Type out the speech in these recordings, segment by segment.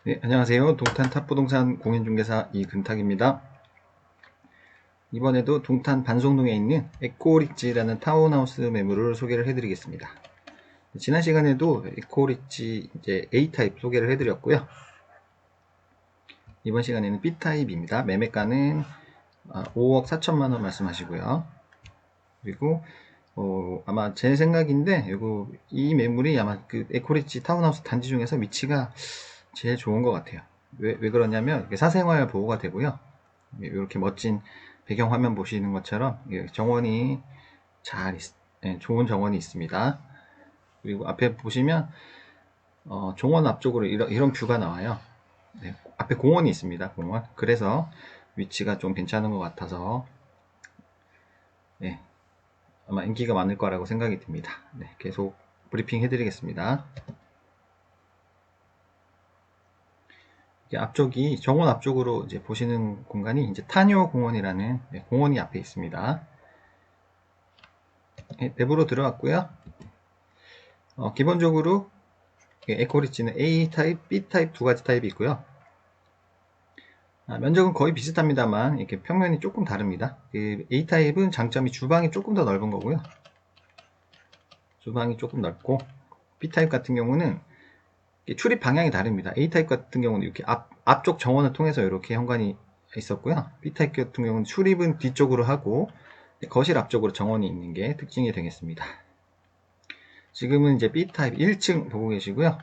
네, 안녕하세요. 동탄 탑부동산 공인중개사 이근탁입니다. 이번에도 동탄 반송동에 있는 에코리지라는 타운하우스 매물을 소개를 해드리겠습니다. 지난 시간에도 에코리지 이제 A타입 소개를 해드렸고요. 이번 시간에는 B타입입니다. 매매가는 5억 4천만원 말씀하시고요. 그리고 아마 제 생각인데 이 매물이 아마 그 에코리지 타운하우스 단지 중에서 위치가 제일 좋은 것 같아요. 왜 그러냐면 사생활 보호가 되고요. 이렇게 멋진 배경 화면 보시는 것처럼 정원이 좋은 정원이 있습니다. 그리고 앞에 보시면 정원 앞쪽으로 이런 뷰가 나와요. 네, 앞에 공원이 있습니다. 공원. 그래서 위치가 좀 괜찮은 것 같아서 네, 아마 인기가 많을 거라고 생각이 듭니다. 네, 계속 브리핑 해드리겠습니다. 앞쪽이 정원 앞쪽으로 이제 보시는 공간이 이제 타뇨 공원이라는 공원이 앞에 있습니다. 네, 내부로 들어왔고요. 기본적으로 에코리지는 A 타입, B 타입 두 가지 타입이 있고요. 면적은 거의 비슷합니다만 이렇게 평면이 조금 다릅니다. A 타입은 장점이 주방이 조금 더 넓은 거고요. 주방이 조금 넓고 B 타입 같은 경우는 출입 방향이 다릅니다. A 타입 같은 경우는 이렇게 앞쪽 정원을 통해서 이렇게 현관이 있었고요. B 타입 같은 경우는 출입은 뒤쪽으로 하고 거실 앞쪽으로 정원이 있는 게 특징이 되겠습니다. 지금은 이제 B 타입 1층 보고 계시고요.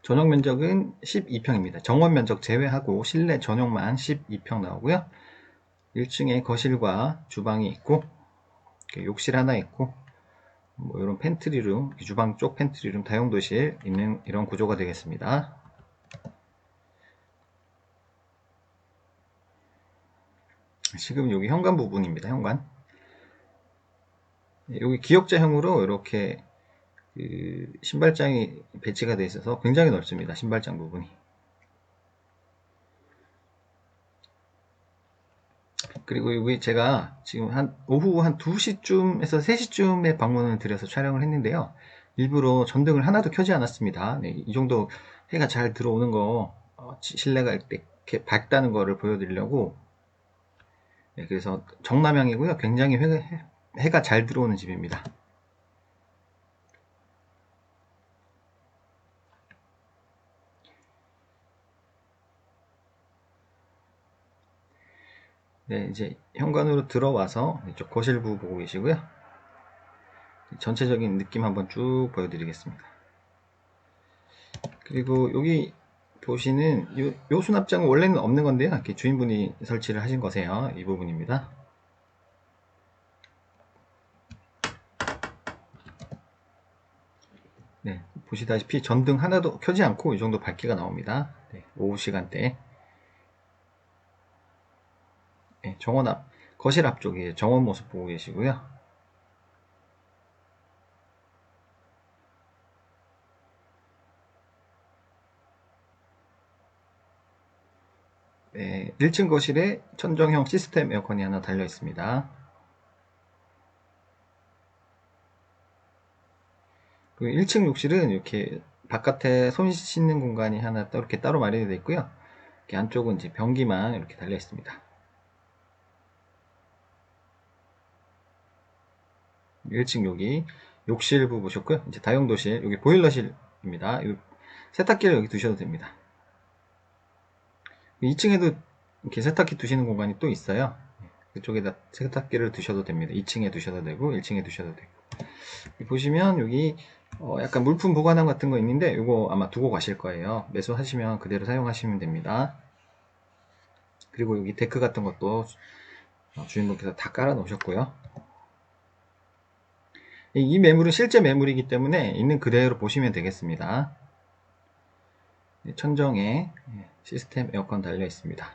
전용 면적은 12평입니다. 정원 면적 제외하고 실내 전용만 12평 나오고요. 1층에 거실과 주방이 있고 욕실 하나 있고 이런 팬트리룸, 주방 쪽 팬트리룸, 다용도실 있는 이런 구조가 되겠습니다. 지금 여기 현관 부분입니다. 현관. 여기 기역자형으로 이렇게 신발장이 배치가 되어 있어서 굉장히 넓습니다. 신발장 부분이. 그리고 여기 제가 지금 오후 한 2시쯤에서 3시쯤에 방문을 드려서 촬영을 했는데요. 일부러 전등을 하나도 켜지 않았습니다. 네, 이 정도 해가 잘 들어오는 거, 실내가 이렇게 밝다는 거를 보여드리려고. 네, 그래서 정남향이고요. 굉장히 해가 잘 들어오는 집입니다. 네, 이제 현관으로 들어와서 이쪽 거실부 보고 계시고요. 전체적인 느낌 한번 쭉 보여드리겠습니다. 그리고 여기 보시는 요 수납장은 원래는 없는 건데요. 이렇게 주인분이 설치를 하신 거세요. 이 부분입니다. 네, 보시다시피 전등 하나도 켜지 않고 이 정도 밝기가 나옵니다. 네, 오후 시간대. 네, 거실 앞쪽에 정원 모습 보고 계시고요. 네, 1층 거실에 천정형 시스템 에어컨이 하나 달려 있습니다. 그 1층 욕실은 이렇게 바깥에 손 씻는 공간이 하나 이렇게 따로 마련이 되어 있고요. 이렇게 안쪽은 이제 변기만 이렇게 달려 있습니다. 1층 여기 욕실부 보셨고요. 이제 다용도실, 여기 보일러실입니다. 세탁기를 여기 두셔도 됩니다. 2층에도 이렇게 세탁기 두시는 공간이 또 있어요. 그쪽에다 세탁기를 두셔도 됩니다. 2층에 두셔도 되고 1층에 두셔도 되고. 보시면 여기 약간 물품 보관함 같은 거 있는데 이거 아마 두고 가실 거예요. 매수하시면 그대로 사용하시면 됩니다. 그리고 여기 데크 같은 것도 주인분께서 다 깔아 놓으셨고요. 이 매물은 실제 매물이기 때문에 있는 그대로 보시면 되겠습니다. 천정에 시스템 에어컨 달려 있습니다.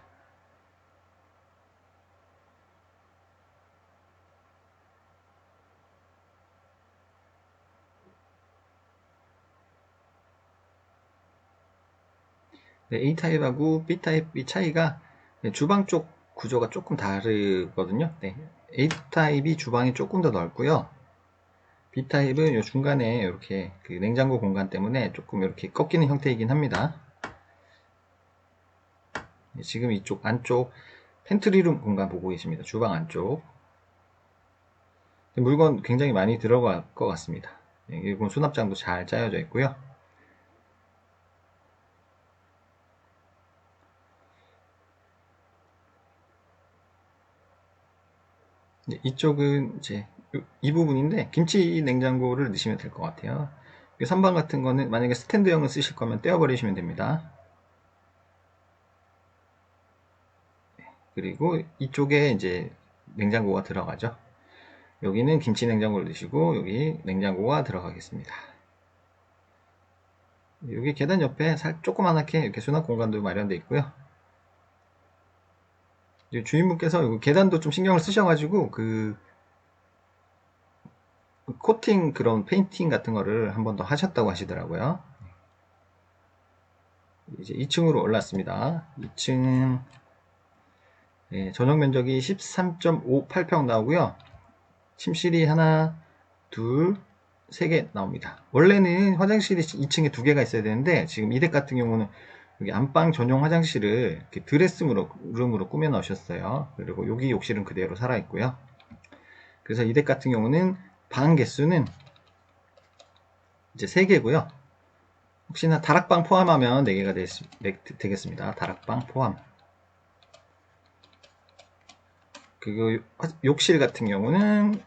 네, A타입하고 B타입의 차이가 주방 쪽 구조가 조금 다르거든요. 네, A타입이 주방이 조금 더 넓고요. B타입은 요 중간에 이렇게 그 냉장고 공간 때문에 조금 이렇게 꺾이는 형태이긴 합니다. 지금 이쪽 안쪽 팬트리룸 공간 보고 계십니다. 주방 안쪽. 물건 굉장히 많이 들어갈 것 같습니다. 이건 수납장도 잘 짜여져 있고요. 이쪽은 이제 이 부분인데 김치 냉장고를 넣으시면 될 것 같아요. 선반 같은 거는 만약에 스탠드형을 쓰실 거면 떼어버리시면 됩니다. 그리고 이쪽에 이제 냉장고가 들어가죠. 여기는 김치 냉장고를 넣으시고 여기 냉장고가 들어가겠습니다. 여기 계단 옆에 조그맣게 이렇게 수납 공간도 마련되어 있고요. 주인분께서 계단도 좀 신경을 쓰셔가지고 그 코팅 그런 페인팅 같은 거를 한 번 더 하셨다고 하시더라고요. 이제 2층으로 올랐습니다. 2층 전용 면적이 13.58평 나오고요. 침실이 하나, 둘, 세 개 나옵니다. 원래는 화장실이 2층에 2개가 있어야 되는데 지금 이 댁 같은 경우는 여기 안방 전용 화장실을 이렇게 드레스룸으로 꾸며 넣으셨어요. 그리고 여기 욕실은 그대로 살아 있고요. 그래서 이 댁 같은 경우는 방 개수는 이제 3개고요. 혹시나 다락방 포함하면 4개가 되겠습니다. 다락방 포함. 그리고 욕실 같은 경우는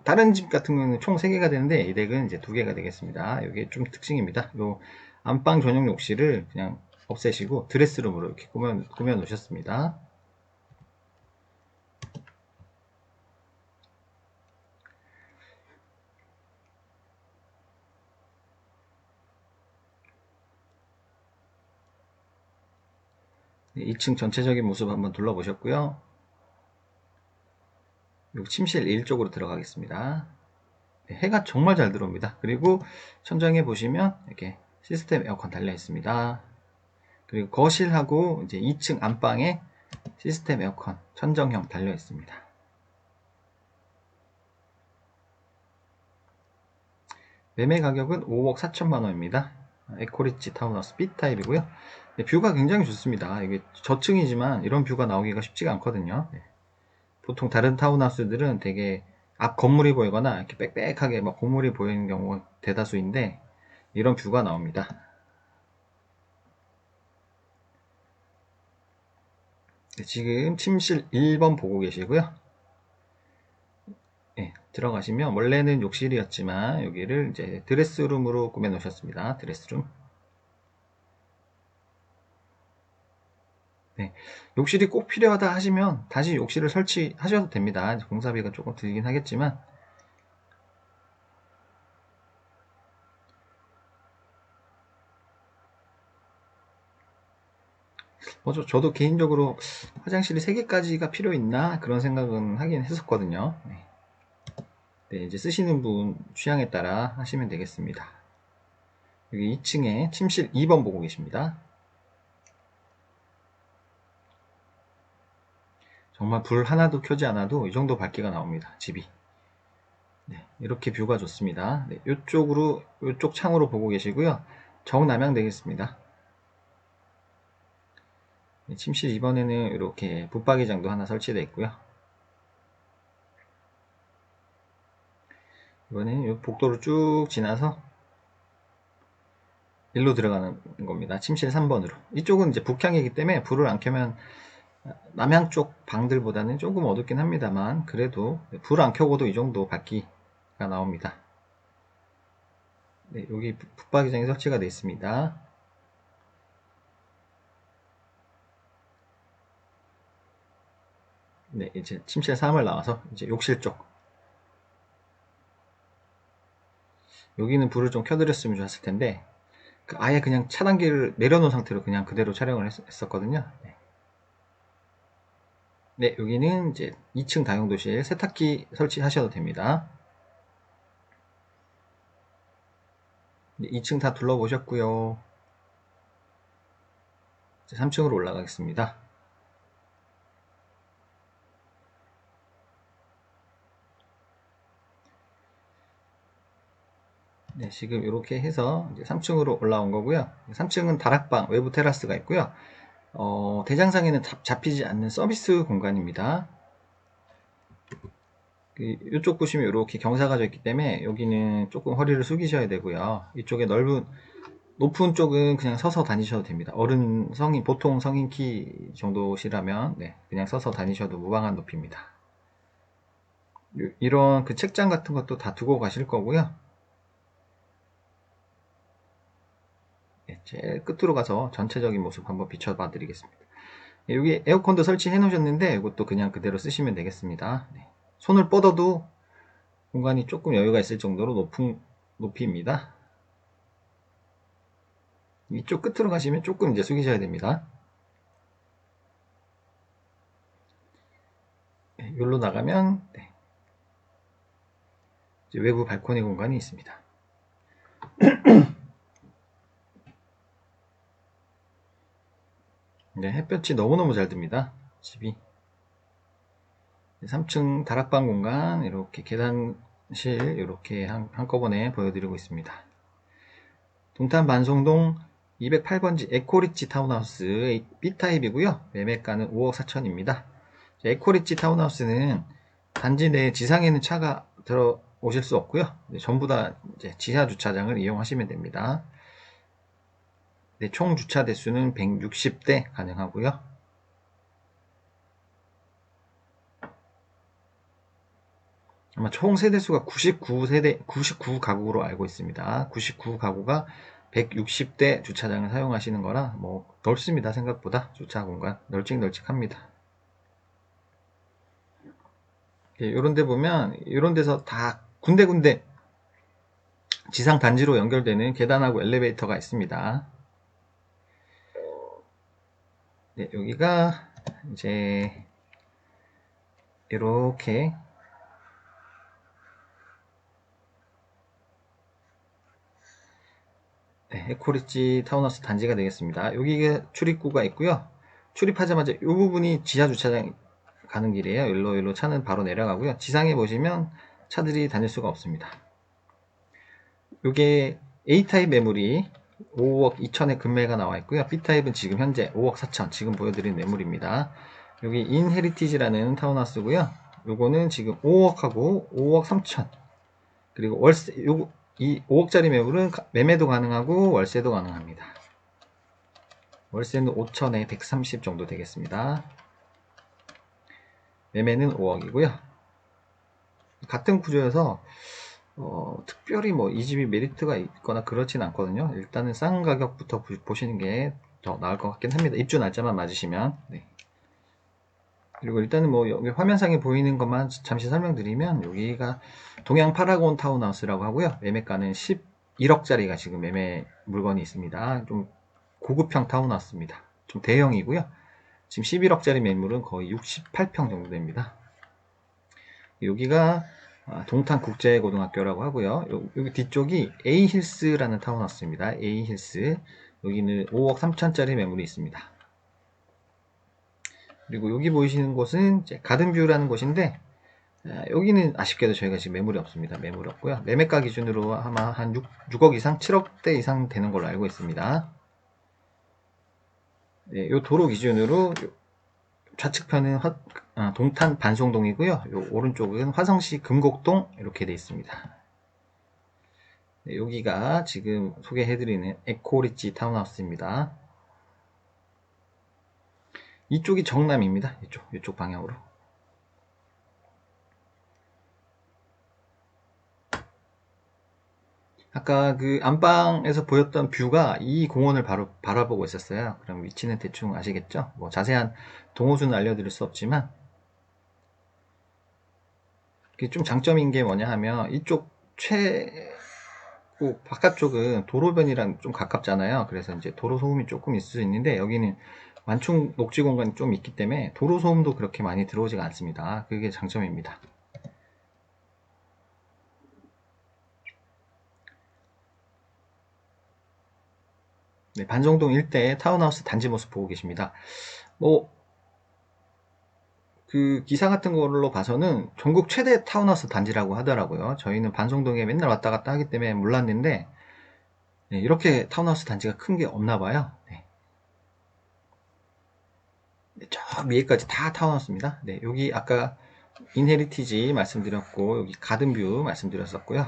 다른 집 같은 경우는 총 3개가 되는데 이 댁은 이제 2개가 되겠습니다. 이게 좀 특징입니다. 요 안방 전용 욕실을 그냥 없애시고 드레스룸으로 이렇게 꾸며 놓으셨습니다. 네, 2층 전체적인 모습 한번 둘러보셨고요. 요 침실 1쪽으로 들어가겠습니다. 네, 해가 정말 잘 들어옵니다. 그리고 천장에 보시면 이렇게 시스템 에어컨 달려 있습니다. 그리고 거실하고 이제 2층 안방에 시스템 에어컨 천정형 달려 있습니다. 매매 가격은 5억 4천만 원입니다. 에코리치 타운하우스 B타입이고요. 네, 뷰가 굉장히 좋습니다. 이게 저층이지만 이런 뷰가 나오기가 쉽지가 않거든요. 네. 보통 다른 타운하우스들은 되게 앞 건물이 보이거나 이렇게 빽빽하게 막 건물이 보이는 경우가 대다수인데 이런 뷰가 나옵니다. 네, 지금 침실 1번 보고 계시고요. 네, 들어가시면 원래는 욕실이었지만 여기를 이제 드레스룸으로 꾸며 놓으셨습니다. 드레스룸. 네, 욕실이 꼭 필요하다 하시면 다시 욕실을 설치하셔도 됩니다. 공사비가 조금 들긴 하겠지만 저도 개인적으로 화장실이 3개까지가 필요 있나 그런 생각은 하긴 했었거든요. 네. 네, 이제 쓰시는 분 취향에 따라 하시면 되겠습니다. 여기 2층에 침실 2번 보고 계십니다. 정말 불 하나도 켜지 않아도 이 정도 밝기가 나옵니다. 집이. 네, 이렇게 뷰가 좋습니다. 네, 이쪽 창으로 보고 계시고요. 정남향 되겠습니다. 네, 침실 2번에는 이렇게 붙박이장도 하나 설치되어 있고요. 이번에는 이 복도로 쭉 지나서 일로 들어가는 겁니다. 침실 3번으로. 이쪽은 이제 북향이기 때문에 불을 안 켜면 남향 쪽 방들보다는 조금 어둡긴 합니다만 그래도 불 안 켜고도 이 정도 밝기가 나옵니다. 네, 여기 붙박이장이 설치가 되어 있습니다. 네, 이제 침실 3을 나와서 이제 욕실 쪽. 여기는 불을 좀 켜드렸으면 좋았을 텐데 아예 그냥 차단기를 내려놓은 상태로 그냥 그대로 촬영을 했었거든요. 네. 네, 여기는 이제 2층 다용도실 세탁기 설치하셔도 됩니다. 네, 2층 다 둘러보셨고요. 3층으로 올라가겠습니다. 네, 지금 이렇게 해서 이제 3층으로 올라온 거고요. 3층은 다락방, 외부 테라스가 있고요. 대장상에는 잡히지 않는 서비스 공간입니다. 이쪽 보시면 이렇게 경사가 져 있기 때문에 여기는 조금 허리를 숙이셔야 되고요. 이쪽에 높은 쪽은 그냥 서서 다니셔도 됩니다. 보통 성인 키 정도시라면 그냥 서서 다니셔도 무방한 높이입니다. 이런 그 책장 같은 것도 다 두고 가실 거고요. 제일 끝으로 가서 전체적인 모습 한번 비춰봐 드리겠습니다. 여기 에어컨도 설치해 놓으셨는데 이것도 그냥 그대로 쓰시면 되겠습니다. 손을 뻗어도 공간이 조금 여유가 있을 정도로 높은 높이입니다. 이쪽 끝으로 가시면 조금 이제 숙이셔야 됩니다. 여기로 나가면 이제 외부 발코니 공간이 있습니다. 햇볕이 너무너무 잘 듭니다. 집이 3층 다락방 공간, 이렇게 계단실 이렇게 한꺼번에 보여드리고 있습니다. 동탄 반송동 208번지 에코리치 타운하우스 B타입이고요. 매매가는 5억 4천입니다. 에코리치 타운하우스는 단지 내 지상에는 차가 들어오실 수 없고요. 전부 다 이제 지하 주차장을 이용하시면 됩니다. 총 주차 대수는 160대 가능하고요. 아마 총 세대수가 99가구로 알고 있습니다. 99가구가 160대 주차장을 사용하시는 거라 넓습니다. 생각보다 주차 공간 널찍널찍합니다. 이런 데 보면 이런 데서 다 군데군데 지상 단지로 연결되는 계단하고 엘리베이터가 있습니다. 여기가 이제 이렇게 에코리치 타운하우스 단지가 되겠습니다. 여기가 출입구가 있고요. 출입하자마자 이 부분이 지하 주차장 가는 길이에요. 일로 차는 바로 내려가고요. 지상에 보시면 차들이 다닐 수가 없습니다. 이게 A타입 매물이 5억 2천에 금매가 나와 있고요. B타입은 지금 현재 5억 4천 지금 보여드린 매물입니다. 여기 인헤리티지라는 타운하우스고요. 요거는 지금 5억하고 5억 3천, 그리고 월세, 이 5억짜리 매물은 매매도 가능하고 월세도 가능합니다. 월세는 5천에 130 정도 되겠습니다. 매매는 5억이고요. 같은 구조여서 특별히 이 집이 메리트가 있거나 그렇진 않거든요. 일단은 싼 가격부터 보시는 게 더 나을 것 같긴 합니다. 입주 날짜만 맞으시면. 그리고 일단은 여기 화면상에 보이는 것만 잠시 설명드리면, 여기가 동양 파라곤 타운하우스라고 하고요. 매매가는 11억짜리가 지금 매매 물건이 있습니다. 좀 고급형 타운하우스입니다. 좀 대형이고요. 지금 11억짜리 매물은 거의 68평 정도 됩니다. 여기가 동탄국제고등학교라고 하고요. 여기 뒤쪽이 A힐스라는 타운하우스입니다. A힐스. 여기는 5억 3천짜리 매물이 있습니다. 그리고 여기 보이시는 곳은 가든뷰라는 곳인데, 여기는 아쉽게도 저희가 지금 매물이 없습니다. 매물이 없고요. 매매가 기준으로 아마 한 6억 이상, 7억대 이상 되는 걸로 알고 있습니다. 이 도로 기준으로 좌측편은 동탄 반송동이고요. 요 오른쪽은 화성시 금곡동 이렇게 되어 있습니다. 여기가 지금 소개해드리는 에코리치 타운하우스입니다. 이쪽이 정남입니다. 이쪽 방향으로. 아까 그 안방에서 보였던 뷰가 이 공원을 바로 바라보고 있었어요. 그럼 위치는 대충 아시겠죠? 자세한 동호수는 알려드릴 수 없지만, 그게 좀 장점인 게 뭐냐 하면, 이쪽 바깥쪽은 도로변이랑 좀 가깝잖아요. 그래서 이제 도로 소음이 조금 있을 수 있는데, 여기는 완충 녹지 공간이 좀 있기 때문에 도로 소음도 그렇게 많이 들어오지가 않습니다. 그게 장점입니다. 반송동 일대 타운하우스 단지 모습 보고 계십니다. 그 기사 같은 걸로 봐서는 전국 최대 타운하우스 단지라고 하더라고요. 저희는 반송동에 맨날 왔다 갔다 하기 때문에 몰랐는데, 이렇게 타운하우스 단지가 큰 게 없나 봐요. 저 위에까지 다 타워놨습니다. 네, 여기 아까 인헤리티지 말씀드렸고, 여기 가든뷰 말씀드렸었고요.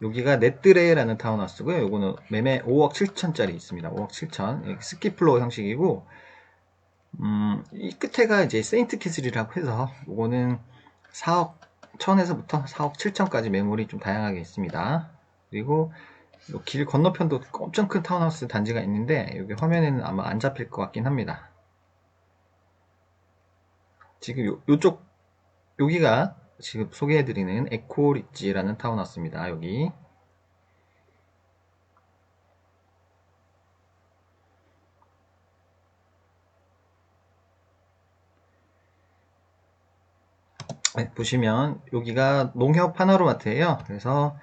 여기가 넷드레라는 타운하우스고요. 요거는 매매 5억 7천짜리 있습니다. 5억 7천. 스키플로어 형식이고, 이 끝에가 이제 세인트 캐슬이라고 해서, 요거는 4억 1000에서부터 4억 7천까지 매물이 좀 다양하게 있습니다. 그리고 길 건너편도 엄청 큰 타운하우스 단지가 있는데, 여기 화면에는 아마 안 잡힐 것 같긴 합니다. 지금 요쪽, 여기가 지금 소개해드리는 에코리지라는 타운하우스입니다. 여기. 네, 보시면 여기가 농협 하나로마트예요. 그래서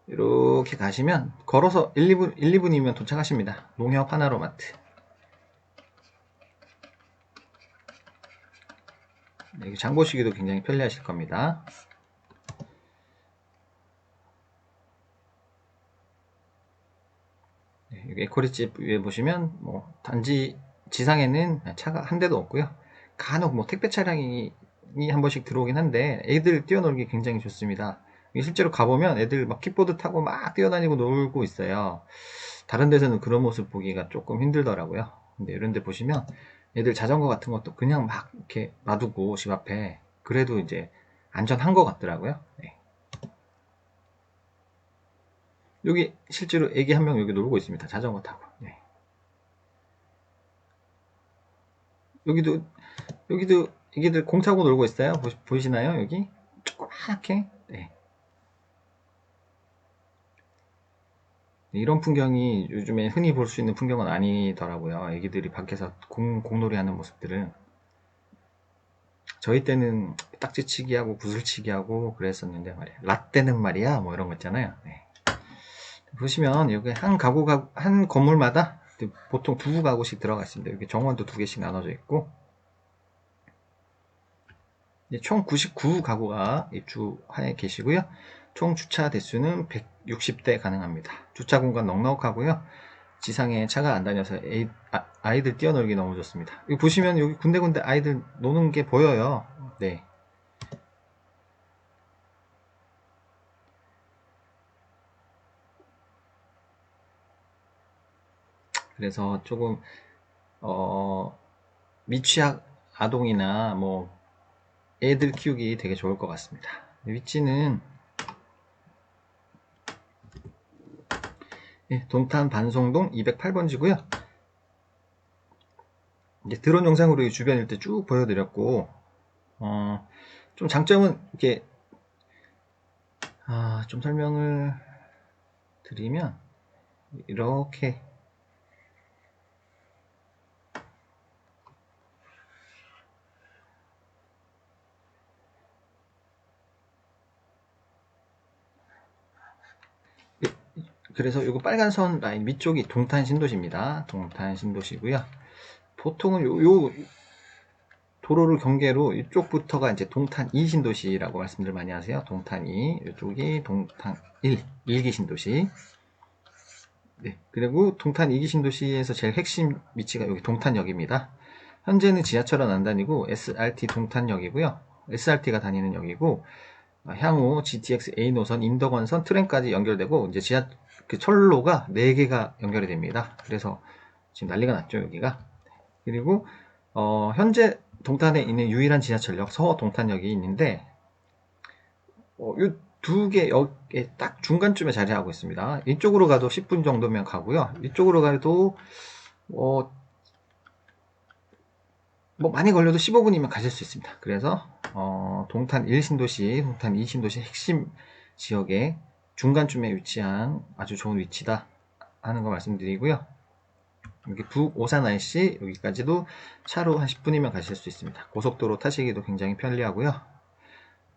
이렇게 가시면 걸어서 1, 2분이면 도착하십니다. 농협 하나로마트. 네, 장 보시기도 굉장히 편리하실 겁니다. 네, 여기 에코리집 위에 보시면 뭐 단지 지상에는 차가 한 대도 없고요. 간혹 뭐 택배 차량이 한 번씩 들어오긴 한데 애들 뛰어놀기 굉장히 좋습니다. 실제로 가보면 애들 막 킥보드 타고 막 뛰어다니고 놀고 있어요. 다른 데서는 그런 모습 보기가 조금 힘들더라고요. 근데 이런 데 보시면 애들 자전거 같은 것도 그냥 막 이렇게 놔두고 집 앞에 그래도 이제 안전한 것 같더라고요. 네. 여기 실제로 애기 한 명 여기 놀고 있습니다. 자전거 타고. 네. 여기도 애기들 공 타고 놀고 있어요. 보이시나요? 여기 조그맣게. 네. 이런 풍경이 요즘에 흔히 볼 수 있는 풍경은 아니더라고요. 애기들이 밖에서 공놀이 하는 모습들은. 저희 때는 딱지치기 하고 구슬치기 하고 그랬었는데 말이야. 라떼는 말이야. 뭐 이런 거 있잖아요. 네. 보시면 여기 한 건물마다 보통 두 가구씩 들어가 있습니다. 여기 정원도 두 개씩 나눠져 있고 총 99가구가 입주하에 계시고요. 총 주차 대수는 160대 가능합니다. 주차 공간 넉넉하고요. 지상에 차가 안 다녀서 아이들 뛰어놀기 너무 좋습니다. 여기 보시면 여기 군데군데 아이들 노는 게 보여요. 네. 그래서 조금 미취학 아동이나 뭐 애들 키우기 되게 좋을 것 같습니다. 위치는 동탄 반송동 208번지고요. 이제 드론 영상으로 주변 일대 쭉 보여드렸고 좀 장점은 이렇게 좀 설명을 드리면 이렇게 그래서 이거 빨간 선 라인 위쪽이 동탄 신도시입니다. 동탄 신도시고요. 보통은 요 도로를 경계로 이쪽부터가 이제 동탄 2 신도시라고 말씀들 많이 하세요. 동탄 2, 이쪽이 동탄 1, 1기 신도시. 네, 그리고 동탄 2기 신도시에서 제일 핵심 위치가 여기 동탄역입니다. 현재는 지하철은 안 다니고 SRT 동탄역이고요. SRT가 다니는 역이고 향후 GTX A 노선, 인덕원선, 트램까지 연결되고 이제 그 철로가 4개가 연결이 됩니다. 그래서 지금 난리가 났죠, 여기가. 그리고 현재 동탄에 있는 유일한 지하철역 서호 동탄역이 있는데 이 두 개 역에 딱 중간쯤에 자리하고 있습니다. 이쪽으로 가도 10분 정도면 가고요. 이쪽으로 가도 뭐 많이 걸려도 15분이면 가실 수 있습니다. 그래서 동탄 1신도시, 동탄 2신도시 핵심 지역의 중간쯤에 위치한 아주 좋은 위치다 하는 거 말씀드리고요. 여기 북오산 IC 여기까지도 차로 한 10분이면 가실 수 있습니다. 고속도로 타시기도 굉장히 편리하고요.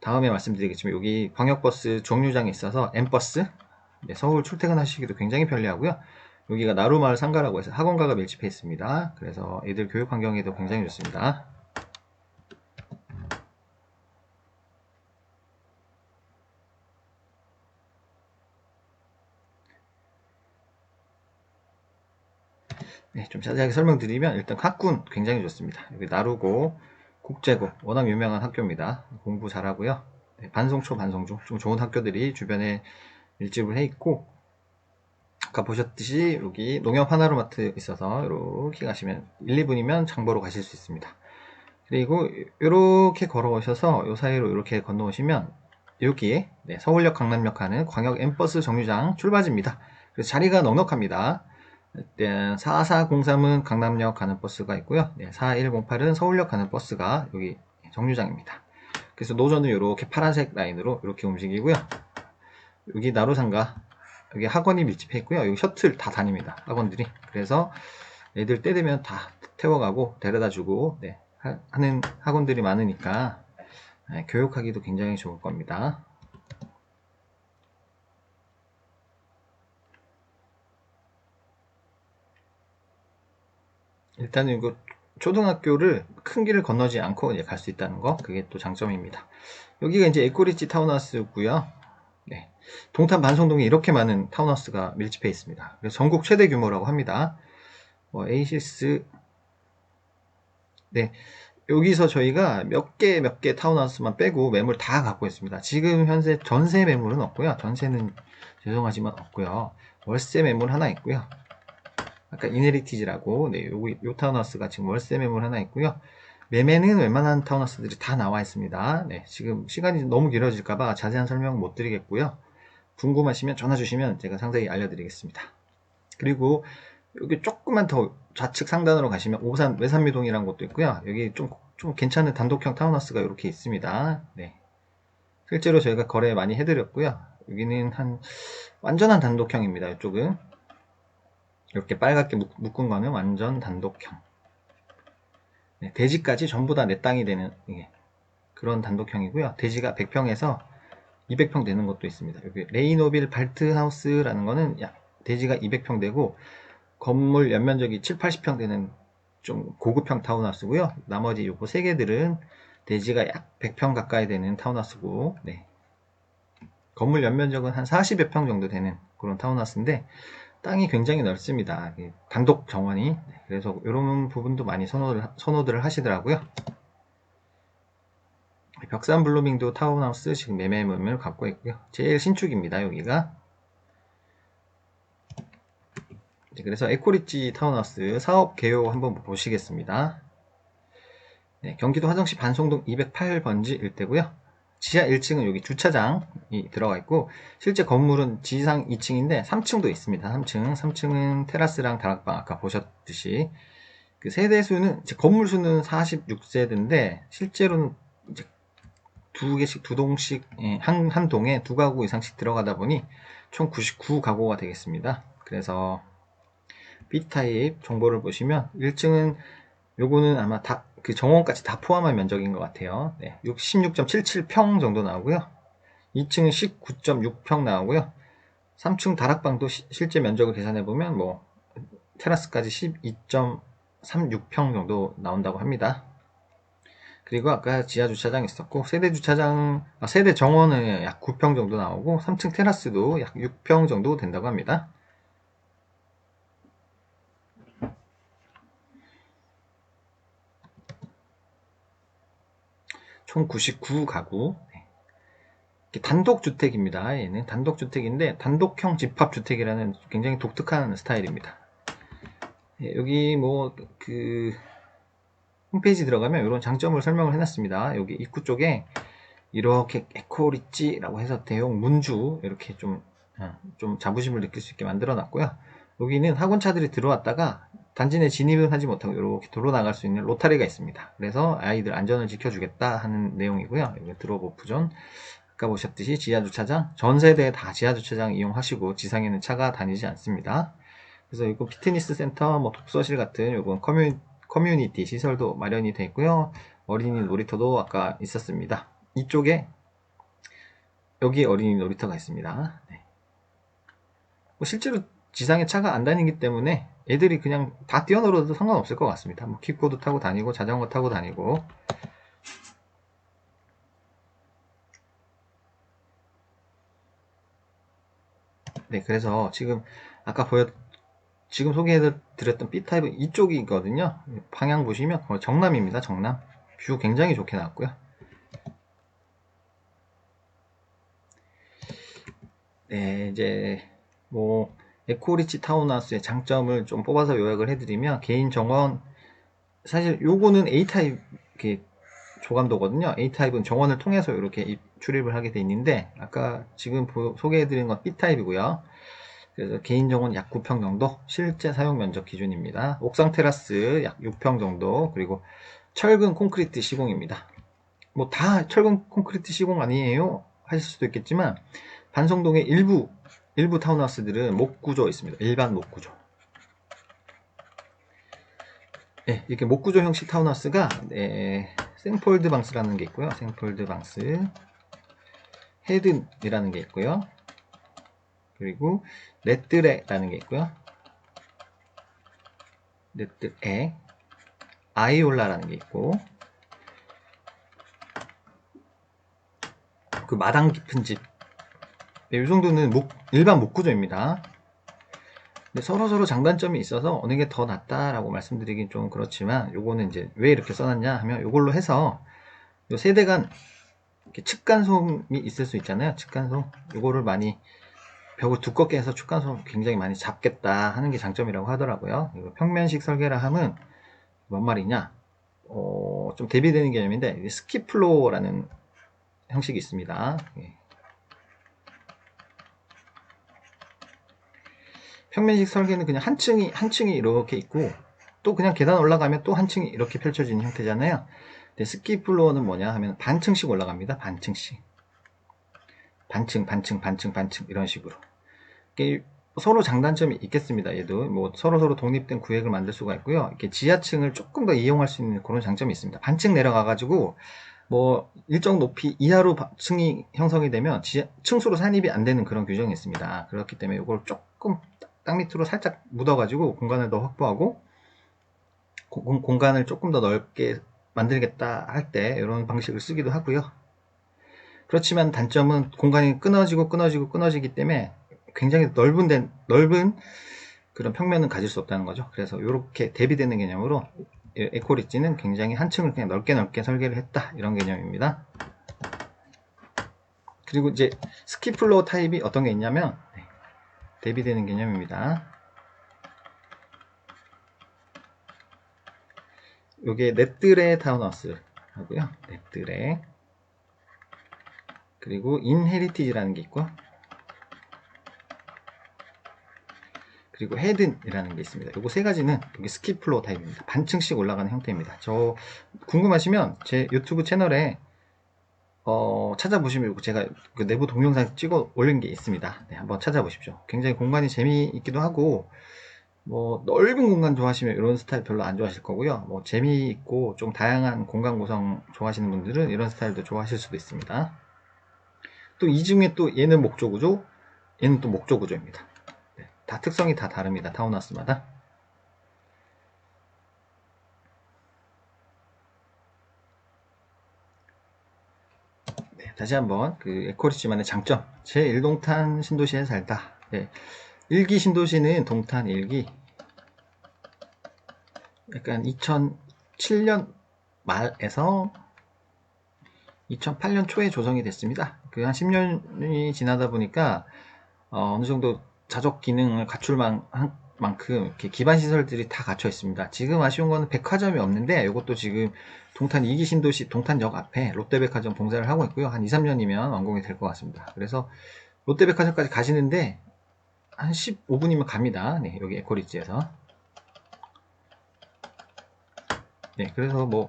다음에 말씀드리겠지만 여기 광역버스 정류장이 있어서 M버스 서울 출퇴근하시기도 굉장히 편리하고요. 여기가 나루마을 상가라고 해서 학원가가 밀집해 있습니다. 그래서 애들 교육 환경에도 굉장히 좋습니다. 네, 좀 자세하게 설명드리면 일단 학군 굉장히 좋습니다. 여기 나루고 국제고 워낙 유명한 학교입니다. 공부 잘하고요. 네, 반송초 반송중 좀 좋은 학교들이 주변에 밀집을 해 있고, 아까 보셨듯이 여기 농협 하나로마트 있어서 이렇게 가시면 1, 2분이면 장보러 가실 수 있습니다. 그리고 이렇게 걸어오셔서 이 사이로 이렇게 건너오시면 여기에 네, 서울역 강남역 가는 광역 M버스 정류장 출발지입니다. 그래서 자리가 넉넉합니다. 4403은 강남역 가는 버스가 있고요. 4108은 서울역 가는 버스가 여기 정류장입니다. 그래서 노선은 이렇게 파란색 라인으로 이렇게 움직이고요. 여기 나로상가, 여기 학원이 밀집해 있고요. 여기 셔틀 다 다닙니다. 학원들이. 그래서 애들 때 되면 다 태워가고 데려다 주고 네, 하는 학원들이 많으니까 네, 교육하기도 굉장히 좋을 겁니다. 일단은 이거 초등학교를 큰 길을 건너지 않고 갈 수 있다는 거, 그게 또 장점입니다. 여기가 이제 에코리치 타운하우스고요. 네, 동탄 반송동에 이렇게 많은 타운하우스가 밀집해 있습니다. 그래서 전국 최대 규모라고 합니다. 에이시스, 네, 여기서 저희가 몇 개 타운하우스만 빼고 매물 다 갖고 있습니다. 지금 현재 전세 매물은 없고요. 전세는 죄송하지만 없고요. 월세 매물 하나 있고요. 아까 이네리티지라고, 네, 요 타운하우스가 지금 월세 매물 하나 있고요. 매매는 웬만한 타운하우스들이 다 나와 있습니다. 네, 지금 시간이 너무 길어질까봐 자세한 설명 못 드리겠고요. 궁금하시면 전화 주시면 제가 상세히 알려드리겠습니다. 그리고 여기 조금만 더 좌측 상단으로 가시면 오산 외산미동이라는 곳도 있고요. 여기 좀 괜찮은 단독형 타운하우스가 이렇게 있습니다. 네. 실제로 저희가 거래 많이 해드렸고요. 여기는 완전한 단독형입니다. 이쪽은. 이렇게 빨갛게 묶은 거는 완전 단독형. 네, 대지까지 전부 다 내 땅이 되는 그런 단독형이고요. 대지가 100평에서 200평 되는 것도 있습니다. 여기 레이노빌 발트하우스라는 거는 대지가 200평 되고 건물 연면적이 7, 80평 되는 좀 고급형 타운하우스고요. 나머지 요거 3개들은 대지가 약 100평 가까이 되는 타운하우스고, 네. 건물 연면적은 한 40여 평 정도 되는 그런 타운하우스인데 땅이 굉장히 넓습니다. 단독 정원이. 네, 그래서 이런 부분도 많이 선호들을 하시더라고요. 벽산 블루밍도 타운하우스 지금 매매물을 갖고 있고요. 제일 신축입니다. 여기가. 그래서 에코리치 타운하우스 사업 개요 한번 보시겠습니다. 네, 경기도 화성시 반송동 208번지 일대고요. 지하 1층은 여기 주차장이 들어가 있고, 실제 건물은 지상 2층인데 3층도 있습니다. 3층은 테라스랑 다락방 아까 보셨듯이, 그 세대 수는 건물 수는 46세대인데 실제로는 이제 두 동씩, 한 동에 2가구 이상씩 들어가다 보니 총 99가구가 되겠습니다. 그래서 B타입 정보를 보시면 1층은 요거는 아마 그 정원까지 다 포함한 면적인 것 같아요. 네, 16.77평 정도 나오고요. 2층은 19.6평 나오고요. 3층 다락방도 실제 면적을 계산해보면 뭐 테라스까지 12.36평 정도 나온다고 합니다. 그리고 아까 지하 주차장 있었고, 세대 정원은 약 9평 정도 나오고 3층 테라스도 약 6평 정도 된다고 합니다. 총 99가구. 단독주택입니다. 얘는 단독주택인데 단독형 집합주택이라는 굉장히 독특한 스타일입니다. 여기 그 홈페이지 들어가면 이런 장점을 설명을 해놨습니다. 여기 입구 쪽에 이렇게 에코리치라고 해서 대형 문주 이렇게 좀 자부심을 느낄 수 있게 만들어 놨고요. 여기는 학원차들이 들어왔다가 단지 내 진입은 하지 못하고 이렇게 도로 나갈 수 있는 로타리가 있습니다. 그래서 아이들 안전을 지켜주겠다 하는 내용이고요. 여기 드롭 오프존, 아까 보셨듯이 지하주차장, 전 세대 다 지하주차장 이용하시고 지상에는 차가 다니지 않습니다. 그래서 이거 피트니스 센터, 독서실 같은 요건 커뮤니티 시설도 마련이 되어 있고요. 어린이 놀이터도 아까 있었습니다. 이쪽에 여기 어린이 놀이터가 있습니다. 네. 실제로 지상에 차가 안 다니기 때문에 애들이 그냥 다 뛰어놀아도 상관없을 것 같습니다. 킥보드 타고 다니고 자전거 타고 다니고. 네, 그래서 지금 아까 지금 소개해드렸던 B타입은 이쪽이거든요. 방향 보시면 정남입니다. 정남. 뷰 굉장히 좋게 나왔고요. 네, 이제 뭐 에코리치 타운하우스의 장점을 좀 뽑아서 요약을 해드리면 개인 정원, 사실 요거는 A타입 이렇게 조감도거든요. A타입은 정원을 통해서 이렇게 출입을 하게 돼 있는데, 아까 지금 소개해드린 건 B타입이고요. 그래서 개인 정원 약 9평 정도, 실제 사용 면적 기준입니다. 옥상 테라스 약 6평 정도, 그리고 철근 콘크리트 시공입니다. 뭐 다 철근 콘크리트 시공 아니에요? 하실 수도 있겠지만, 반성동의 일부 타운하우스들은 목구조 있습니다. 일반 목구조. 네, 이렇게 목구조 형식 타운하우스가 생폴드 방스라는 게 있고요. 생폴드 방스, 헤든이라는 게 있고요. 그리고 레뜨레라는 게 있고요. 레뜨레, 아이올라라는 게 있고, 그 마당 깊은 집. 네, 이 정도는 일반 목구조입니다. 근데 서로 장단점이 있어서 어느 게 더 낫다라고 말씀드리긴 좀 그렇지만, 요거는 이제 왜 이렇게 써놨냐 하면, 요걸로 해서 요 세대 간 측간소음이 있을 수 있잖아요. 측간소음. 요거를 많이 벽을 두껍게 해서 측간소음 굉장히 많이 잡겠다 하는 게 장점이라고 하더라고요. 이거 평면식 설계라 함은 뭔 말이냐? 좀 대비되는 개념인데, 스키플로어라는 형식이 있습니다. 예. 평면식 설계는 그냥 한 층이 이렇게 있고, 또 그냥 계단 올라가면 또 한 층이 이렇게 펼쳐지는 형태잖아요. 근데 스키플로어는 뭐냐 하면 반층씩 올라갑니다. 반층씩. 반층 이런 식으로. 서로 장단점이 있겠습니다. 얘도 뭐 서로 독립된 구획을 만들 수가 있고요. 이렇게 지하층을 조금 더 이용할 수 있는 그런 장점이 있습니다. 반층 내려가가지고 뭐 일정 높이 이하로 층이 형성이 되면 층수로 산입이 안 되는 그런 규정이 있습니다. 그렇기 때문에 이걸 조금 땅 밑으로 살짝 묻어가지고 공간을 더 확보하고 공간을 조금 더 넓게 만들겠다 할 때 이런 방식을 쓰기도 하고요. 그렇지만 단점은 공간이 끊어지기 때문에 굉장히 넓은 그런 평면은 가질 수 없다는 거죠. 그래서 이렇게 대비되는 개념으로 에코리지는 굉장히 한 층을 그냥 넓게 설계를 했다, 이런 개념입니다. 그리고 이제 스키플로어 타입이 어떤 게 있냐면, 대비되는 개념입니다. 요게 넷드레 타운하우스 하고요. 넷드레, 그리고 인헤리티지라는 게 있고, 그리고 헤든이라는 게 있습니다. 요거 세 가지는 여기 스키플로어 타입입니다. 반층씩 올라가는 형태입니다. 저 궁금하시면 제 유튜브 채널에 찾아보시면 제가 그 내부 동영상 찍어 올린 게 있습니다. 네, 한번 찾아보십시오. 굉장히 공간이 재미있기도 하고, 뭐 넓은 공간 좋아하시면 이런 스타일 별로 안 좋아하실 거고요. 뭐 재미있고 좀 다양한 공간 구성 좋아하시는 분들은 이런 스타일도 좋아하실 수도 있습니다. 또 이 중에 또 얘는 목조 구조, 얘는 또 목조 구조입니다. 네, 다 특성이 다 다릅니다. 타운하우스마다. 네, 다시 한번 그 에코리치만의 장점. 제 1동탄 신도시에 살다. 네, 1기 신도시는 동탄 1기, 약간 2007년 말에서 2008년 초에 조성이 됐습니다. 그 한 10년이 지나다 보니까 어느 정도 자족 기능을 갖출 만큼 이렇게 기반 시설들이 다 갖춰 있습니다. 지금 아쉬운 거는 백화점이 없는데, 이것도 지금 동탄 2기 신도시 동탄역 앞에 롯데백화점 공사를 하고 있고요. 한 2, 3년이면 완공이 될 것 같습니다. 그래서 롯데백화점까지 가시는데 한 15분이면 갑니다. 네, 여기 에코리지에서. 네, 그래서 뭐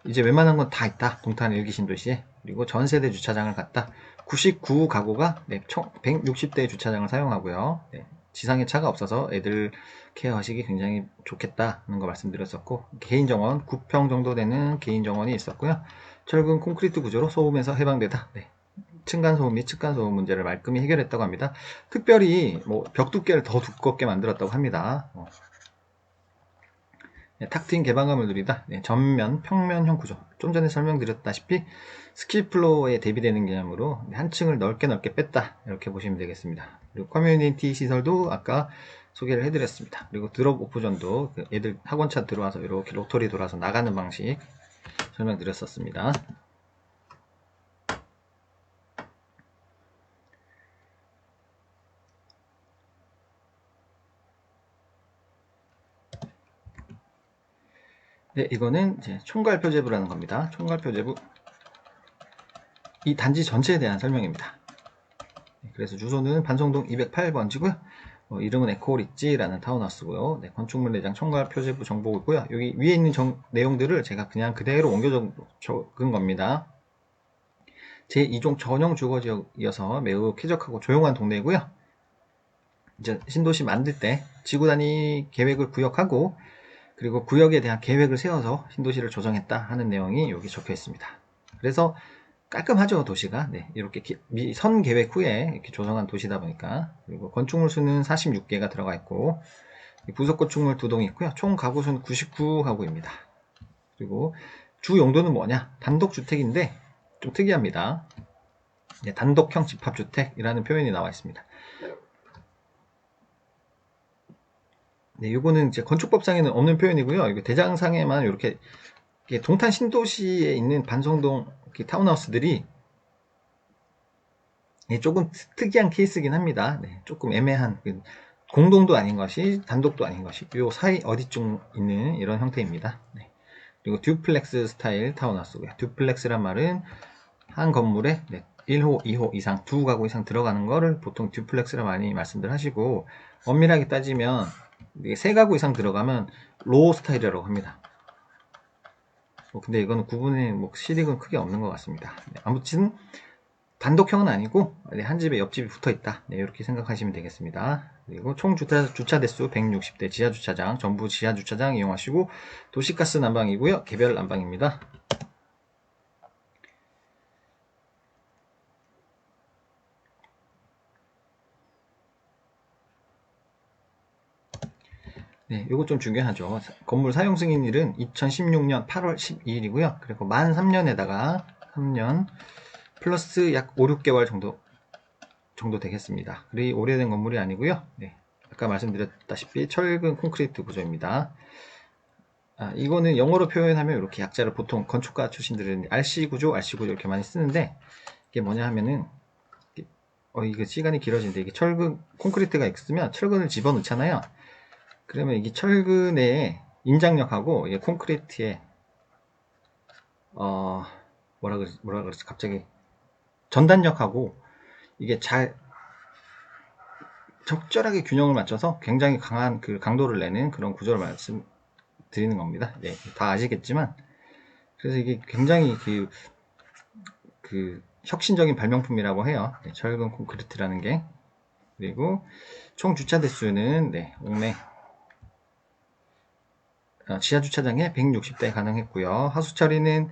이제 웬만한 건 다 있다. 동탄 1기 신도시에. 그리고 전세대 주차장을 갖다. 99 가구가 총 160대 주차장을 사용하고요. 네, 지상에 차가 없어서 애들 케어하시기 굉장히 좋겠다는 거 말씀드렸었고, 개인 정원 9평 정도 되는 개인 정원이 있었고요. 철근 콘크리트 구조로 소음에서 해방되다. 네, 층간 소음 및 측간 소음 문제를 말끔히 해결했다고 합니다. 특별히 뭐 벽 두께를 더 두껍게 만들었다고 합니다. 네, 탁 트인 개방감을 누리다. 네, 전면 평면형 구조. 좀 전에 설명드렸다시피 스키플로어에 대비되는 개념으로 한 층을 넓게 뺐다, 이렇게 보시면 되겠습니다. 그리고 커뮤니티 시설도 아까 소개를 해드렸습니다. 그리고 드롭 오프전도 애들 학원차 들어와서 이렇게 로터리 돌아서 나가는 방식 설명드렸었습니다. 네, 이거는 이제 총괄 표제부라는 겁니다. 총괄 표제부. 이 단지 전체에 대한 설명입니다. 그래서 주소는 반성동 208번지고요. 이름은 에코리지라는 타운하우스고요. 네, 건축물 내장 총괄 표제부 정보고요. 여기 위에 있는 내용들을 제가 그냥 그대로 옮겨 적은 겁니다. 제2종 전용 주거지역이어서 매우 쾌적하고 조용한 동네이고요. 이제 신도시 만들 때 지구 단위 계획을 구역하고 그리고 구역에 대한 계획을 세워서 신도시를 조정했다 하는 내용이 여기 적혀 있습니다. 그래서 깔끔하죠, 도시가. 네, 이렇게 선 계획 후에 이렇게 조성한 도시다 보니까. 그리고 건축물 수는 46개가 들어가 있고, 부속 건축물 2동이 있고요. 총 가구 수는 99가구입니다. 그리고 주 용도는 뭐냐? 단독주택인데 좀 특이합니다. 네, 단독형 집합주택이라는 표현이 나와 있습니다. 네, 요거는 이제 건축법상에는 없는 표현이고요. 이거 대장상에만 이렇게 동탄 신도시에 있는 반성동 타운하우스들이 조금 특이한 케이스긴 합니다. 네, 조금 애매한 공동도 아닌 것이 단독도 아닌 것이 요 사이 어디쯤 있는 이런 형태입니다. 네. 그리고 듀플렉스 스타일 타운하우스고요. 듀플렉스란 말은 한 건물에 1호, 2호 이상, 2가구 이상 들어가는 거를 보통 듀플렉스라 많이 말씀들 하시고 엄밀하게 따지면 3가구 이상 들어가면 로우 스타일이라고 합니다. 근데 이거는 구분의 실익은 크게 없는 것 같습니다. 네, 아무튼 단독형은 아니고 한 집에 옆집이 붙어있다. 네, 이렇게 생각하시면 되겠습니다. 그리고 총 주차 대수 160대 지하주차장, 전부 지하주차장 이용하시고 도시가스 난방이고요. 개별 난방입니다. 네, 이거 좀 중요하죠. 건물 사용 승인일은 2016년 8월 12일이고요. 그리고 만 3년에다가 3년 플러스 약 5, 6개월 정도 되겠습니다. 그리 오래된 건물이 아니고요. 네, 아까 말씀드렸다시피 철근 콘크리트 구조입니다. 이거는 영어로 표현하면 이렇게 약자를 보통 건축가 출신들은 RC 구조 이렇게 많이 쓰는데 이게 뭐냐 하면은 이거 시간이 길어지는데 이게 철근 콘크리트가 있으면 철근을 집어넣잖아요. 그러면 이게 철근의 인장력하고 이 콘크리트의 뭐라 그러지 갑자기 전단력하고 이게 잘 적절하게 균형을 맞춰서 굉장히 강한 그 강도를 내는 그런 구조를 말씀드리는 겁니다. 네, 다 아시겠지만 그래서 이게 굉장히 그 혁신적인 발명품이라고 해요. 네, 철근 콘크리트라는 게. 그리고 총 주차 대수는 옥내 지하주차장에 160대 가능했고요. 하수 처리는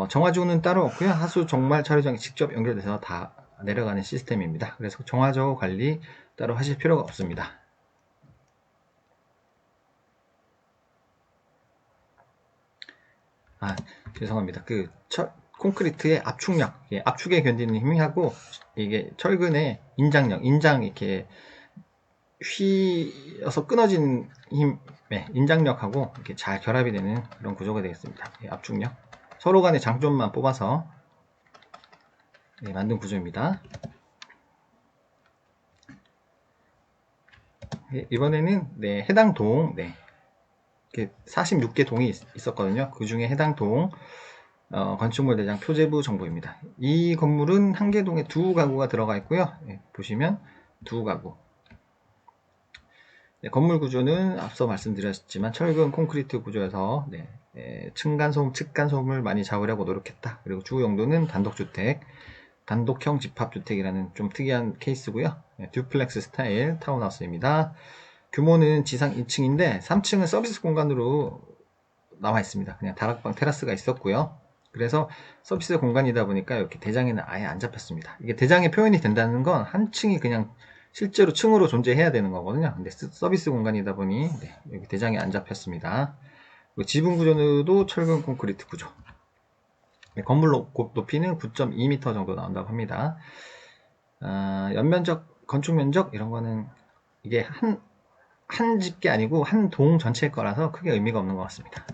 정화조는 따로 없고요. 하수 정말 처리장이 직접 연결돼서 다 내려가는 시스템입니다. 그래서 정화조 관리 따로 하실 필요가 없습니다. 죄송합니다. 콘크리트의 압축력, 압축에 견디는 힘이 하고 이게 철근의 인장 이렇게 휘어서 끊어진 힘의 인장력하고 이렇게 잘 결합이 되는 그런 구조가 되겠습니다. 압축력. 서로 간의 장점만 뽑아서 만든 구조입니다. 이번에는 해당 동 46개 동이 있었거든요. 그 중에 해당 동 건축물 대장 표제부 정보입니다. 이 건물은 한 개 동에 2가구가 들어가 있고요. 보시면 2가구. 건물 구조는 앞서 말씀드렸지만 철근 콘크리트 구조여서 층간소음, 측간소음을 많이 잡으려고 노력했다. 그리고 주 용도는 단독주택, 단독형 집합주택이라는 좀 특이한 케이스고요. 듀플렉스 스타일 타운하우스입니다. 규모는 지상 2층인데 3층은 서비스 공간으로 나와 있습니다. 그냥 다락방 테라스가 있었고요. 그래서 서비스 공간이다 보니까 이렇게 대장에는 아예 안 잡혔습니다. 이게 대장에 표현이 된다는 건 한 층이 그냥 실제로 층으로 존재해야 되는 거거든요. 근데 서비스 공간이다 보니 여기 대장에 안 잡혔습니다. 지붕 구조도 철근 콘크리트 구조. 건물 높이는 9.2m 정도 나온다고 합니다. 연면적, 건축 면적 이런 거는 이게 한 집게 아니고 한 동 전체일 거라서 크게 의미가 없는 것 같습니다.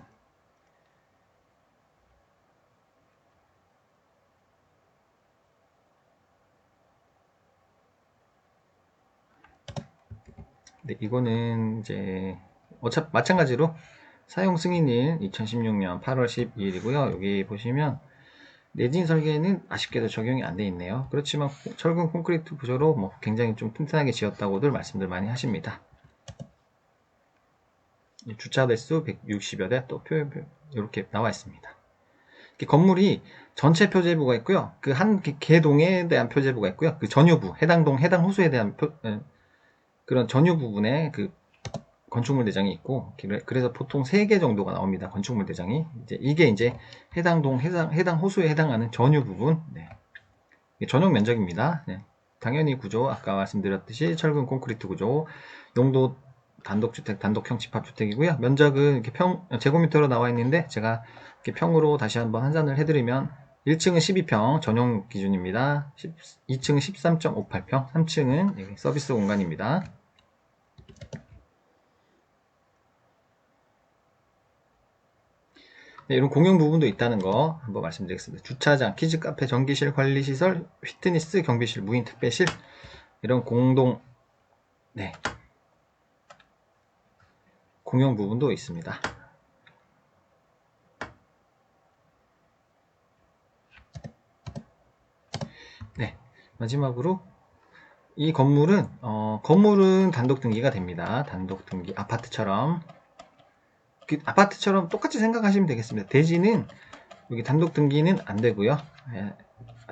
네, 이거는 이제 어차피 마찬가지로 사용 승인일 2016년 8월 12일이고요. 여기 보시면 내진 설계는 아쉽게도 적용이 안 돼 있네요. 그렇지만 철근 콘크리트 구조로 뭐 굉장히 좀 튼튼하게 지었다고들 말씀들 많이 하십니다. 주차 대수 160여 대 또 이렇게 나와 있습니다. 건물이 전체 표제부가 있고요. 그 한 개동에 대한 표제부가 있고요. 그 전유부, 해당 동, 해당 호수에 대한 그런 전유 부분에 그 건축물 대장이 있고, 그래서 보통 3개 정도가 나옵니다. 건축물 대장이. 이게 이제 해당 동, 해당 호수에 해당하는 전유 부분. 네. 전용 면적입니다. 네. 당연히 구조, 아까 말씀드렸듯이 철근 콘크리트 구조, 용도 단독주택, 단독형 집합주택이고요. 면적은 이렇게 제곱미터로 나와 있는데, 제가 이렇게 평으로 다시 한번 환산을 해드리면, 1층은 12평 전용 기준입니다. 2층은 13.58평, 3층은 서비스 공간입니다. 네, 이런 공용 부분도 있다는 거 한번 말씀드리겠습니다. 주차장, 키즈 카페, 전기실, 관리시설, 피트니스, 경비실, 무인 택배실, 이런 공동, 네, 공용 부분도 있습니다. 네, 마지막으로 이 건물은 단독 등기가 됩니다. 단독 등기, 아파트처럼 똑같이 생각하시면 되겠습니다. 대지는 여기 단독 등기는 안 되고요.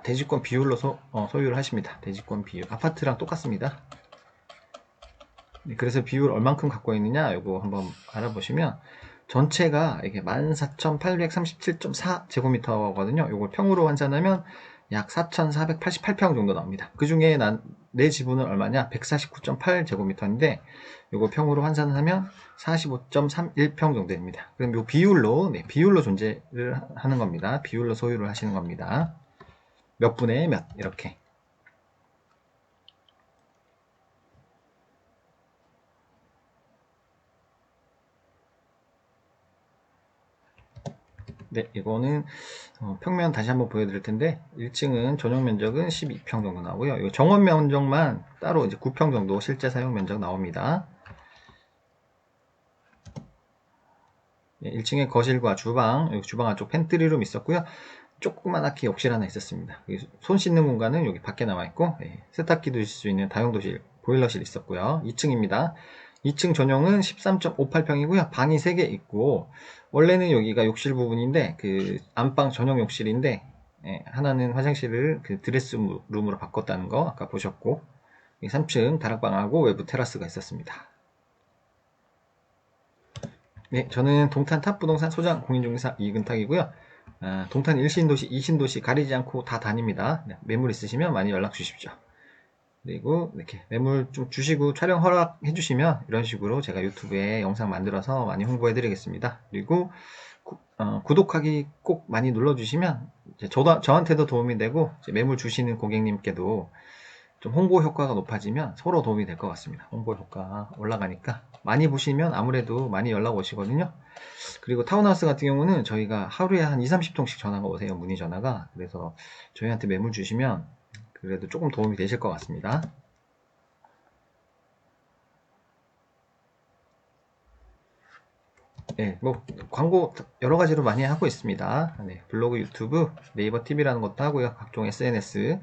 대지권 비율로 소유를 하십니다. 대지권 비율, 아파트랑 똑같습니다. 그래서 비율 얼만큼 갖고 있느냐 이거 한번 알아보시면 전체가 이게 14,837.4 제곱미터거든요. 이걸 평으로 환산하면 약 4,488평 정도 나옵니다. 그 중에 내 지분은 얼마냐? 149.8 제곱미터인데 이거 평으로 환산하면 45.31평 정도 됩니다. 그럼 이 비율로 존재를 하는 겁니다. 비율로 소유를 하시는 겁니다. 몇 분의 몇 이렇게. 네, 이거는 평면 다시 한번 보여드릴 텐데 1층은 전용 면적은 12평 정도 나오고요. 이 정원 면적만 따로 이제 9평 정도 실제 사용 면적 나옵니다. 1층에 거실과 주방, 여기 주방 안쪽 팬트리룸 있었고요. 조그만하게 욕실 하나 있었습니다. 손 씻는 공간은 여기 밖에 나와 있고, 세탁기도 있을 수 있는 다용도실, 보일러실 있었고요. 2층입니다. 2층 전용은 13.58평이고요. 방이 3개 있고, 원래는 여기가 욕실 부분인데, 그 안방 전용 욕실인데, 하나는 화장실을 그 드레스룸으로 바꿨다는 거 아까 보셨고, 3층 다락방하고 외부 테라스가 있었습니다. 네, 저는 동탄 탑부동산 소장 공인중개사 이근탁이고요. 동탄 1신도시, 2신도시 가리지 않고 다 다닙니다. 네, 매물 있으시면 많이 연락 주십시오. 그리고 이렇게 매물 좀 주시고 촬영 허락해 주시면 이런 식으로 제가 유튜브에 영상 만들어서 많이 홍보해 드리겠습니다. 그리고 구독하기 꼭 많이 눌러 주시면 저한테도 도움이 되고 매물 주시는 고객님께도 좀 홍보 효과가 높아지면 서로 도움이 될 것 같습니다. 홍보 효과가 올라가니까 많이 보시면 아무래도 많이 연락 오시거든요. 그리고 타운하우스 같은 경우는 저희가 하루에 한 2, 30통씩 전화가 오세요. 문의 전화가. 그래서 저희한테 매물 주시면 그래도 조금 도움이 되실 것 같습니다. 네, 뭐 광고 여러 가지로 많이 하고 있습니다. 네, 블로그, 유튜브, 네이버 TV라는 것도 하고요. 각종 SNS,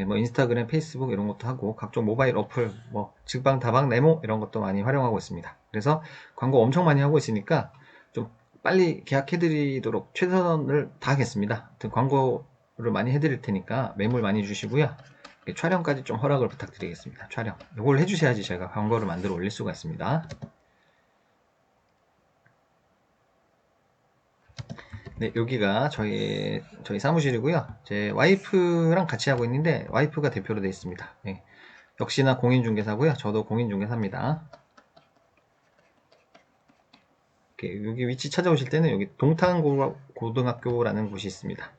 뭐 인스타그램, 페이스북 이런 것도 하고 각종 모바일 어플, 뭐 직방, 다방, 네모 이런 것도 많이 활용하고 있습니다. 그래서 광고 엄청 많이 하고 있으니까 좀 빨리 계약해드리도록 최선을 다하겠습니다. 광고를 많이 해드릴 테니까 매물 많이 주시고요. 촬영까지 좀 허락을 부탁드리겠습니다. 촬영. 이걸 해주셔야지 제가 광고를 만들어 올릴 수가 있습니다. 네, 여기가 저희 사무실이고요. 제 와이프랑 같이 하고 있는데 와이프가 대표로 되어 있습니다. 네, 역시나 공인중개사고요. 저도 공인중개사입니다. 여기 위치 찾아오실 때는 여기 동탄고등학교라는 곳이 있습니다.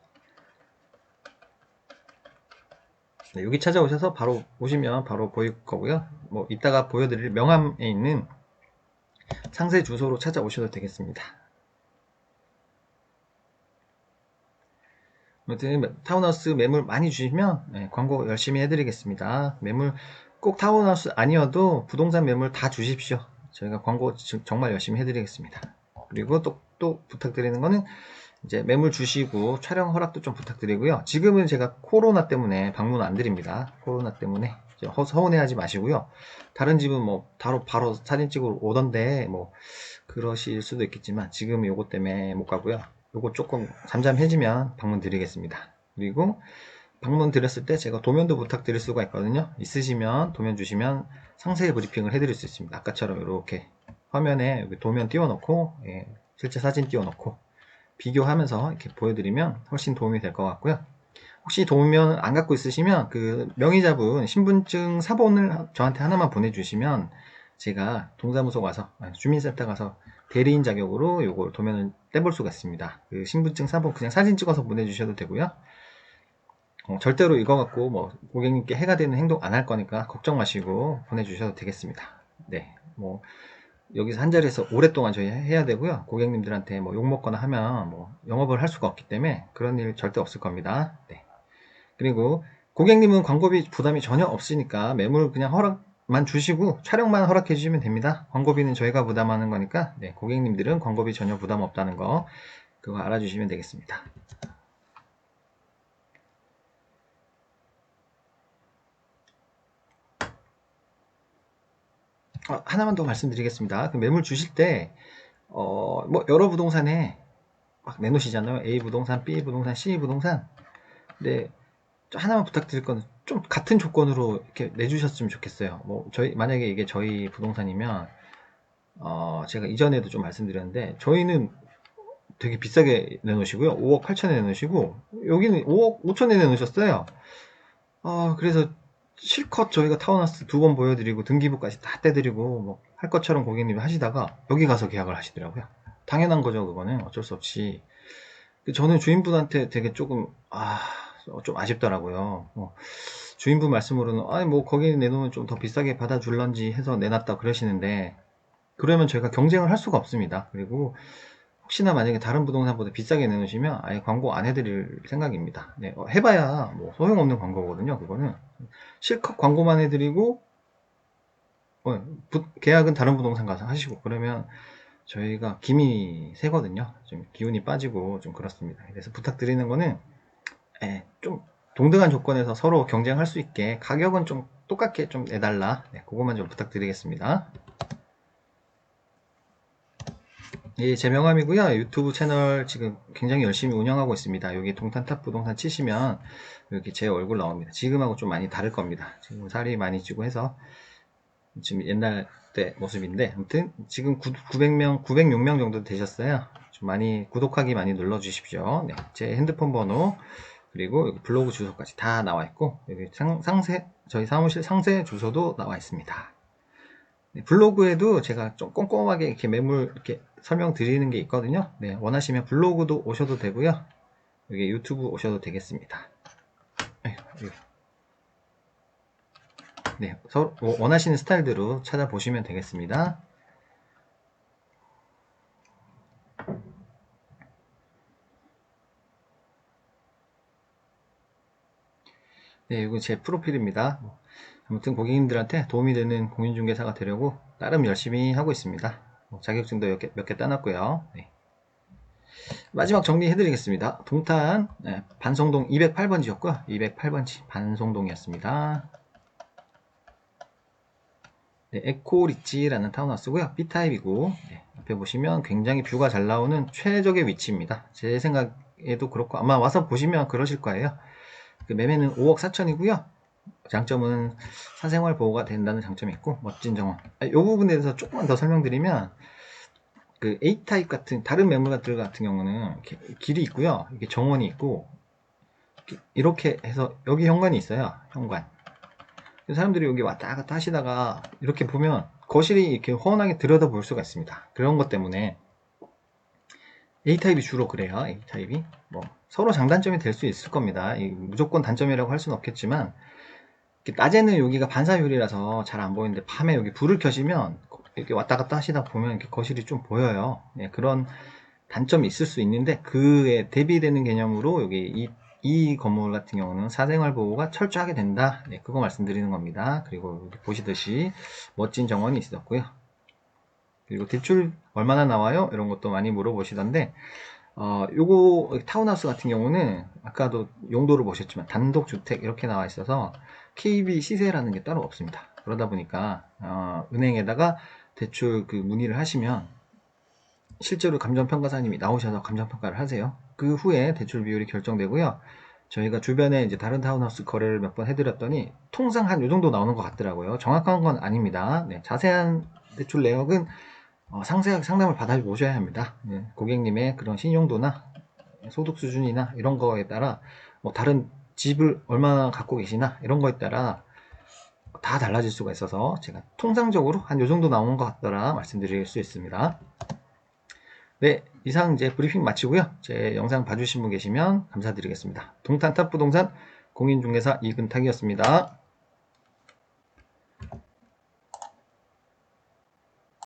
네, 여기 찾아오셔서 바로 오시면 바로 보일 거고요. 뭐 이따가 보여드릴 명함에 있는 상세 주소로 찾아오셔도 되겠습니다. 아무튼 타운하우스 매물 많이 주시면 광고 열심히 해드리겠습니다. 매물 꼭 타운하우스 아니어도 부동산 매물 다 주십시오. 저희가 광고 정말 열심히 해드리겠습니다. 그리고 또 부탁드리는 거는 이제 매물 주시고 촬영 허락도 좀 부탁드리고요. 지금은 제가 코로나 때문에 방문 안 드립니다. 코로나 때문에 서운해하지 마시고요. 다른 집은 뭐 바로 사진 찍으러 오던데 뭐 그러실 수도 있겠지만 지금 요거 때문에 못 가고요. 요거 조금 잠잠해지면 방문 드리겠습니다. 그리고 방문 드렸을 때 제가 도면도 부탁드릴 수가 있거든요. 있으시면 도면 주시면 상세 브리핑을 해드릴 수 있습니다. 아까처럼 이렇게 화면에 여기 도면 띄워놓고 실제 사진 띄워놓고 비교하면서 이렇게 보여드리면 훨씬 도움이 될 것 같고요. 혹시 도면 안 갖고 있으시면 그 명의자분 신분증 사본을 저한테 하나만 보내주시면 제가 동사무소 가서 주민센터 가서 대리인 자격으로 요걸 도면을 떼볼 수가 있습니다. 그 신분증 사본 그냥 사진 찍어서 보내주셔도 되고요. 절대로 이거 갖고 뭐 고객님께 해가 되는 행동 안 할 거니까 걱정 마시고 보내주셔도 되겠습니다. 네, 뭐 여기서 한 자리에서 오랫동안 저희 해야 되고요. 고객님들한테 뭐 욕먹거나 하면 뭐 영업을 할 수가 없기 때문에 그런 일 절대 없을 겁니다. 네. 그리고 고객님은 광고비 부담이 전혀 없으니까 매물 그냥 허락만 주시고 촬영만 허락해 주시면 됩니다. 광고비는 저희가 부담하는 거니까 네, 고객님들은 광고비 전혀 부담 없다는 거 그거 알아주시면 되겠습니다. 하나만 더 말씀드리겠습니다. 그 매물 주실 때 뭐 여러 부동산에 막 내놓으시잖아요. A 부동산, B 부동산, C 부동산. 근데 하나만 부탁드릴 건 좀 같은 조건으로 이렇게 내주셨으면 좋겠어요. 뭐 만약에 이게 저희 부동산이면 제가 이전에도 좀 말씀드렸는데 저희는 되게 비싸게 내놓으시고요. 5억 8천에 내놓으시고 여기는 5억 5천에 내놓으셨어요. 그래서 실컷 저희가 타운하우스 2번 보여드리고 등기부까지 다 떼드리고 뭐 할 것처럼 고객님이 하시다가 여기 가서 계약을 하시더라고요. 당연한 거죠. 그거는 어쩔 수 없이. 저는 주인분한테 되게 조금 좀 아쉽더라고요. 주인분 말씀으로는 아니 뭐 거기 내놓으면 좀 더 비싸게 받아줄런지 해서 내놨다 그러시는데 그러면 저희가 경쟁을 할 수가 없습니다. 그리고 혹시나 만약에 다른 부동산보다 비싸게 내놓으시면 아예 광고 안 해드릴 생각입니다. 네, 해봐야 뭐 소용없는 광고거든요. 그거는 실컷 광고만 해드리고 계약은 다른 부동산 가서 하시고 그러면 저희가 김이 새거든요. 좀 기운이 빠지고 좀 그렇습니다. 그래서 부탁드리는 거는 좀 동등한 조건에서 서로 경쟁할 수 있게 가격은 좀 똑같게 좀 내달라. 네, 그것만 좀 부탁드리겠습니다. 예, 제 명함이고요. 유튜브 채널 지금 굉장히 열심히 운영하고 있습니다. 여기 동탄탑 부동산 치시면 여기 제 얼굴 나옵니다. 지금하고 좀 많이 다를 겁니다. 지금 살이 많이 찌고 해서 지금 옛날 때 모습인데 아무튼 지금 900명, 906명 정도 되셨어요. 좀 많이 구독하기 많이 눌러주십시오. 네, 제 핸드폰 번호 그리고 여기 블로그 주소까지 다 나와 있고 여기 상세 저희 사무실 상세 주소도 나와 있습니다. 네, 블로그에도 제가 좀 꼼꼼하게 이렇게 매물 이렇게 설명드리는 게 있거든요. 네, 원하시면 블로그도 오셔도 되고요. 여기 유튜브 오셔도 되겠습니다. 네, 원하시는 스타일대로 찾아보시면 되겠습니다. 네, 이거 제 프로필입니다. 아무튼 고객님들한테 도움이 되는 공인중개사가 되려고 나름 열심히 하고 있습니다. 자격증도 몇 개 따놨고요. 네. 마지막 정리해드리겠습니다. 동탄 반송동 208번지였고요. 208번지 반송동이었습니다. 네, 에코리치라는 타운하우스고요. B타입이고 옆에 보시면 굉장히 뷰가 잘 나오는 최적의 위치입니다. 제 생각에도 그렇고 아마 와서 보시면 그러실 거예요. 그 매매는 5억 4천이고요. 장점은 사생활 보호가 된다는 장점이 있고 멋진 정원. 이 부분에 대해서 조금만 더 설명드리면 그 A타입 같은 다른 매물들 같은 경우는 이렇게 길이 있고요. 이게 정원이 있고 이렇게 해서 여기 현관이 있어요. 현관. 사람들이 여기 왔다 갔다 하시다가 이렇게 보면 거실이 이렇게 훤하게 들여다볼 수가 있습니다. 그런 것 때문에 A타입이 주로 그래요. A타입이 뭐 서로 장단점이 될 수 있을 겁니다. 무조건 단점이라고 할 수는 없겠지만 낮에는 여기가 반사율이라서 잘 안 보이는데 밤에 여기 불을 켜시면 이렇게 왔다 갔다 하시다 보면 이렇게 거실이 좀 보여요. 예, 그런 단점이 있을 수 있는데 그에 대비되는 개념으로 여기 이 건물 같은 경우는 사생활 보호가 철저하게 된다. 네, 그거 말씀드리는 겁니다. 그리고 보시듯이 멋진 정원이 있었고요. 그리고 대출 얼마나 나와요? 이런 것도 많이 물어보시던데 요거 타운하우스 같은 경우는 아까도 용도를 보셨지만 단독주택 이렇게 나와 있어서 KB 시세라는 게 따로 없습니다. 그러다 보니까 은행에다가 대출 그 문의를 하시면 실제로 감정평가사님이 나오셔서 감정평가를 하세요. 그 후에 대출 비율이 결정되고요. 저희가 주변에 이제 다른 타운하우스 거래를 몇 번 해드렸더니 통상 한 요 정도 나오는 것 같더라고요. 정확한 건 아닙니다. 네, 자세한 대출 내역은 상세하게 상담을 받아보셔야 합니다. 네, 고객님의 그런 신용도나 소득 수준이나 이런 거에 따라 뭐 다른 집을 얼마나 갖고 계시나 이런 거에 따라 다 달라질 수가 있어서 제가 통상적으로 한 요 정도 나오는 것 같더라 말씀드릴 수 있습니다. 네, 이상 이제 브리핑 마치고요. 제 영상 봐주신 분 계시면 감사드리겠습니다. 동탄탑 부동산 공인중개사 이근탁이었습니다.